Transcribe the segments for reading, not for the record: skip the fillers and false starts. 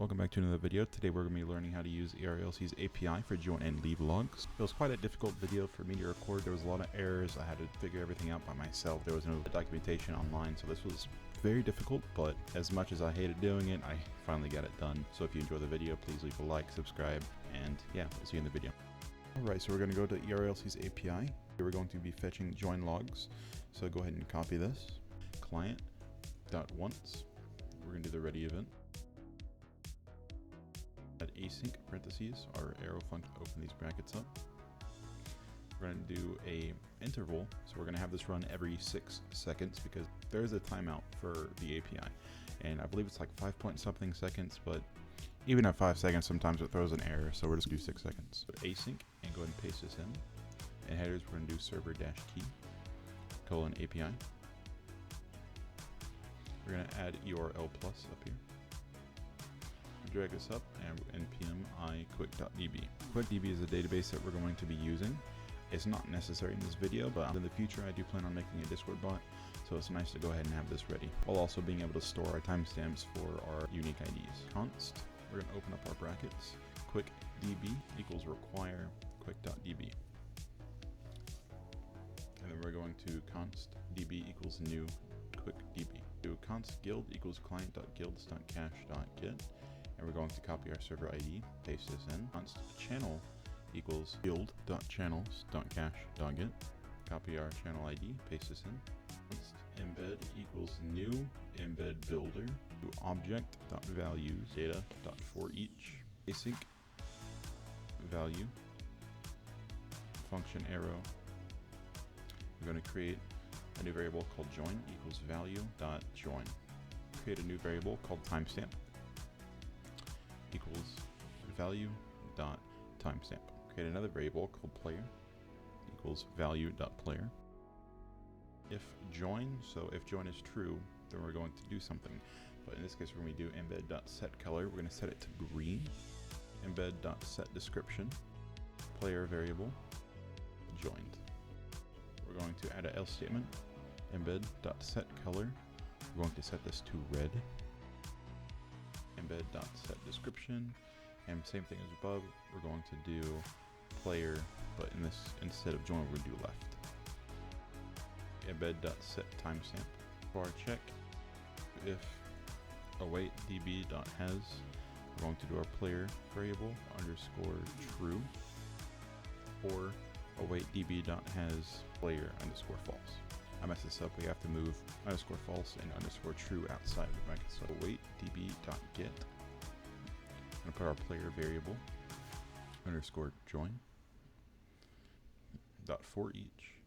Welcome back to another video. Today we're going to be learning how to use ERLC's API for join and leave logs. It was quite a difficult video for me to record. There was a lot of errors. I had to figure everything out by myself. There was no documentation online, so this was very difficult, but as much as I hated doing it, I finally got it done. So if you enjoy the video, please leave a like, subscribe, and yeah, we'll see you in the video. Alright, so we're going to go to ERLC's API. Here we're going to be fetching join logs. So go ahead and copy this. Client.once. We're going to do the ready event. At async parentheses, our arrow function, open these brackets up. We're going to do a interval, so we're going to have this run every 6 seconds because there's a timeout for the API, and I believe it's like 5 point something seconds, but even at 5 seconds sometimes it throws an error, so we're just going to do 6 seconds. So async, and go ahead and paste this in. And headers, we're going to do server-key :API. We're going to add URL plus up here. Drag this up and npm I quick.db. Quick.db is a database that we're going to be using. It's not necessary in this video, but in the future I do plan on making a Discord bot, so it's nice to go ahead and have this ready, while also being able to store our timestamps for our unique IDs. Const, we're going to open up our brackets. Quick.db equals require quick.db. And then we're going to const db equals new quick.db. Do const guild equals client.guilds.cache.get. And we're going to copy our server ID, paste this in. Const channel equals guild.channels.cache.get. Copy our channel ID, paste this in. Const embed equals new embed builder. Do object.values data.forEach. Async value function arrow. We're going to create a new variable called join equals value.join. Create a new variable called timestamp equals value.timestamp. Create another variable called player equals value.player. If join, so if join is true, then we're going to do something. But in this case, we're going to do embed.setColor. We're going to set it to green. Embed.setDescription. Player variable joined. We're going to add an else statement. Embed.setColor. We're going to set this to red. Embed.setDescription, and same thing as above, we're going to do player, but in this, instead of join, we're going to do left. Embed.setTimestamp. For our check, if await db.has, we're going to do our player variable underscore true, or await db.has player underscore false. I messed this up. We have to move underscore false and underscore true outside of the bracket. So await db.get. I'm going to put our player variable underscore join dot for each.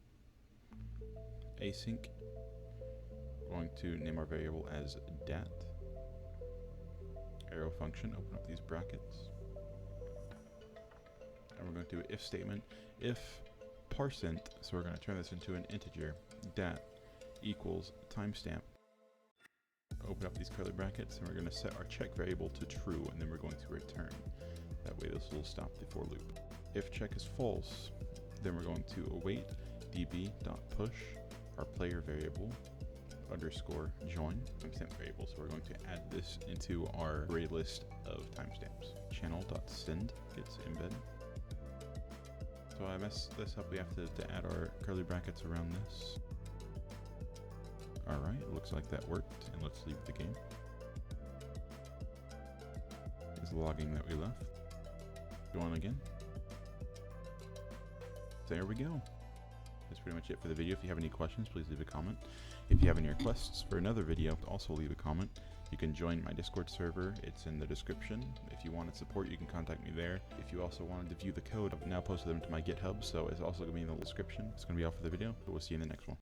Async. We're going to name our variable as dat. Arrow function, open up these brackets. And we're going to do if statement. If %, so we're going to turn this into an integer, dat equals timestamp. Open up these curly brackets, and we're going to set our check variable to true, and then we're going to return. That way this will stop the for loop. If check is false, then we're going to await db.push our player variable underscore join timestamp variable. So we're going to add this into our array list of timestamps. Channel.send gets embed. So I messed this up. We have to add our curly brackets around this. Alright, it looks like that worked, and let's leave the game. Is the logging that we left. Go on again. There we go. That's pretty much it for the video. If you have any questions, please leave a comment. If you have any requests for another video, also leave a comment. You can join my Discord server, it's in the description. If you wanted support, you can contact me there. If you also wanted to view the code, I've now posted them to my GitHub, so it's also going to be in the description. It's going to be all for the video, but we'll see you in the next one.